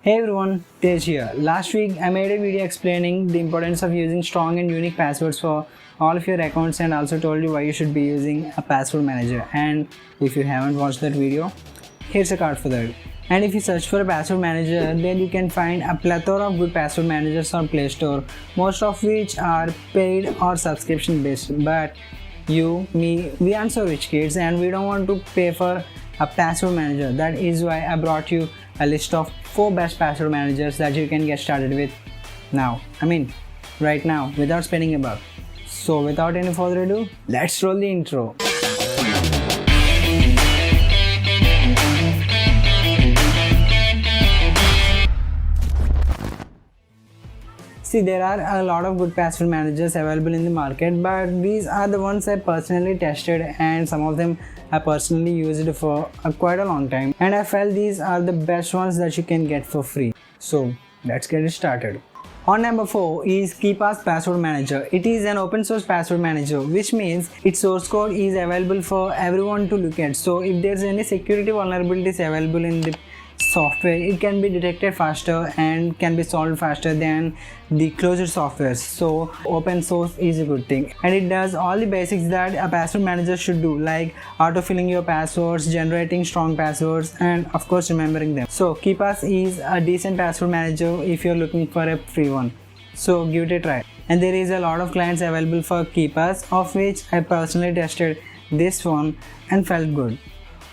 Hey everyone, Tej here. Last week I made a video explaining the importance of using strong and unique passwords for all of your accounts and also told you why you should be using a password manager. And if you haven't watched that video, here's a card for that. And if you search for a password manager, then you can find a plethora of good password managers on Play Store, most of which are paid or subscription based. But you, me, we aren't so rich kids and we don't want to pay for a password manager. That is why I brought you a list of 4 best password managers that you can get started with now. Right now, without spending a buck. So without any further ado, let's roll the intro. See, there are a lot of good password managers available in the market, but these are the ones I personally tested and some of them I personally used for quite a long time, and I felt these are the best ones that you can get for free. So let's get it started. On number 4 is Keepus Password Manager. It is an open source password manager, which means its source code is available for everyone to look at. So if there's any security vulnerabilities available in the software, it can be detected faster and can be solved faster than the closed software. So open source is a good thing, and it does all the basics that a password manager should do, like auto-filling your passwords, generating strong passwords, and of course remembering them. So Keepus is a decent password manager if you're looking for a free one, so give it a try. And there is a lot of clients available for Keepus, of which I personally tested this one and felt good.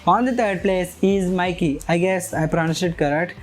On the third place is MyKey. I guess I pronounced it correct.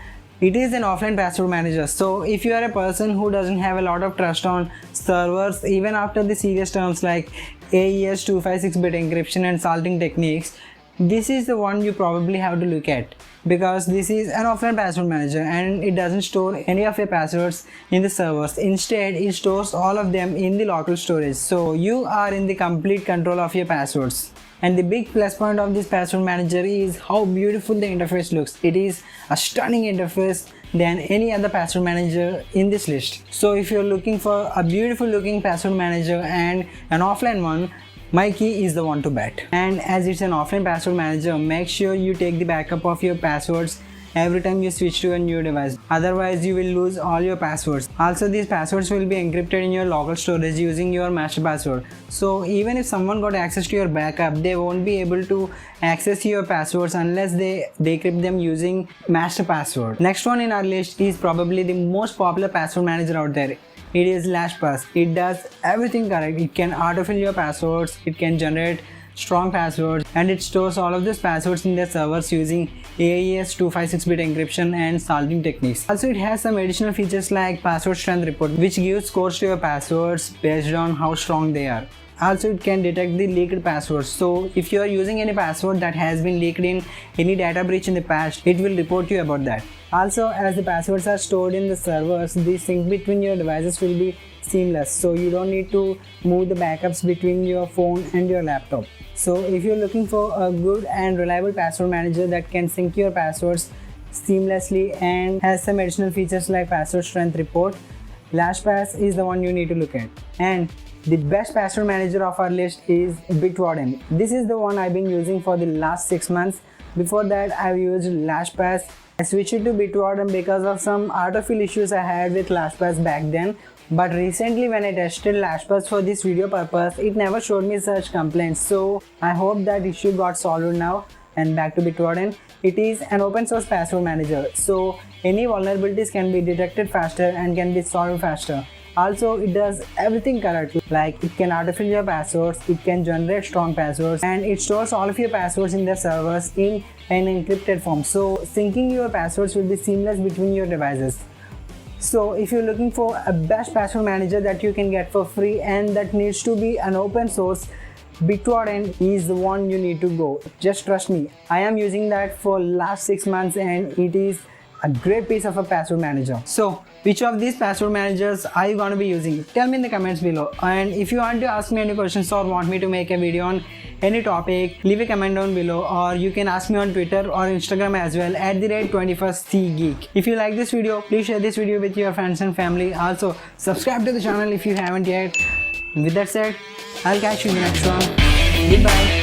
It is an offline password manager. So if you are a person who doesn't have a lot of trust on servers, even after the serious terms like AES 256-bit encryption and salting techniques, this is the one you probably have to look at, because this is an offline password manager and it doesn't store any of your passwords in the servers. Instead, it stores all of them in the local storage. So you are in the complete control of your passwords. And the big plus point of this password manager is how beautiful the interface looks. It is a stunning interface than any other password manager in this list. So if you're looking for a beautiful looking password manager and an offline one, MyKey is the one to bet. And as it's an offline password manager, make sure you take the backup of your passwords every time you switch to a new device. Otherwise, you will lose all your passwords. Also, these passwords will be encrypted in your local storage using your master password. So even if someone got access to your backup, they won't be able to access your passwords unless they decrypt them using master password. Next one in our list is probably the most popular password manager out there. It is LastPass. It does everything correct. It can autofill your passwords, it can generate strong passwords, and it stores all of these passwords in their servers using AES 256-bit encryption and salting techniques. Also, it has some additional features like password strength report, which gives scores to your passwords based on how strong they are. Also, it can detect the leaked passwords. So if you are using any password that has been leaked in any data breach in the past, it will report you about that. Also, as the passwords are stored in the servers, the sync between your devices will be seamless, so you don't need to move the backups between your phone and your laptop. So if you're looking for a good and reliable password manager that can sync your passwords seamlessly and has some additional features like password strength report, LastPass is the one you need to look at. And the best password manager of our list is Bitwarden. This is the one I've been using for the last 6 months. Before that, I've used LastPass. I switched to Bitwarden because of some autofill issues I had with LastPass back then. But recently when I tested LastPass for this video purpose, it never showed me such complaints. So I hope that issue got solved now. And back to Bitwarden. It is an open source password manager, so any vulnerabilities can be detected faster and can be solved faster. Also, it does everything correctly, like it can autofill your passwords, it can generate strong passwords, and it stores all of your passwords in their servers in an encrypted form. So syncing your passwords will be seamless between your devices. So if you're looking for a best password manager that you can get for free and that needs to be an open source, Bitwarden is the one you need to go. Just trust me. I am using that for last 6 months and it is a great piece of a password manager. So which of these password managers are you going to be using? Tell me in the comments below. And if you want to ask me any questions or want me to make a video on any topic, leave a comment down below, or you can ask me on Twitter or Instagram as well at @21stgeek. If you like this video, please share this video with your friends and family. Also subscribe to the channel if you haven't yet. With that said, I'll catch you in the next one. Goodbye.